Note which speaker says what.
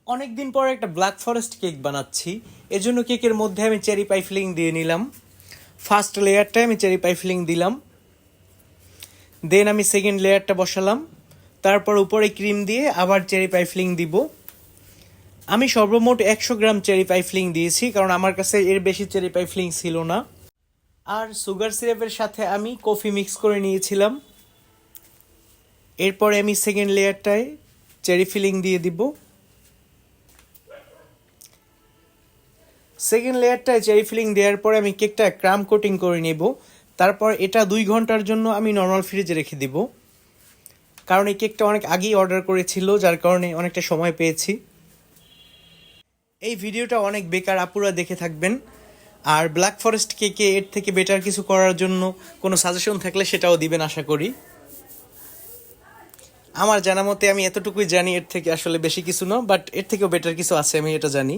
Speaker 1: অনেক দিন পর একটা ব্ল্যাক ফরেস্ট কেক বানাচ্ছি। এজন্য কেকের মধ্যে আমি চেরি পাই ফিলিং দিয়ে নিলাম। ফার্স্ট লেয়ারটায় আমি চেরি পাই ফিলিং দিলাম, দেন আমি সেকেন্ড লেয়ারটা বসালাম, তারপর উপরে ক্রিম দিয়ে আবার চেরি পাই ফিলিং দিব। আমি সর্বমোট 100 গ্রাম চেরি পাই ফিলিং দিয়েছি, কারণ আমার কাছে এর বেশি চেরি পাই ফিলিং ছিল না। আর সুগার সিরাপের সাথে আমি কফি মিক্স করে নিয়েছিলাম। এরপরে আমি সেকেন্ড লেয়ারটায় চেরি ফিলিং দিয়ে দিব। সেকেন্ড লেয়ারটায় চেরি ফিলিং দেওয়ার পরে আমি কেকটা ক্রাম কোটিং করে নেব। তারপর এটা 2 ঘন্টার জন্য আমি নর্মাল ফ্রিজে রেখে দিব, কারণ এই কেকটা অনেক আগেই অর্ডার করেছিল, যার কারণে অনেকটা সময় পেয়েছি। এই ভিডিওটা অনেক বেকার আপুরা দেখে থাকবেন। আর ব্ল্যাক ফরেস্ট কেকে এর থেকে বেটার কিছু করার জন্য কোনো সাজেশন থাকলে সেটাও দিবেন আশা করি। আমার জানা মতে আমি এতটুকুই জানি, এর থেকে আসলে বেশি কিছু না, বাট এর থেকেও বেটার কিছু আছে আমি এটা জানি।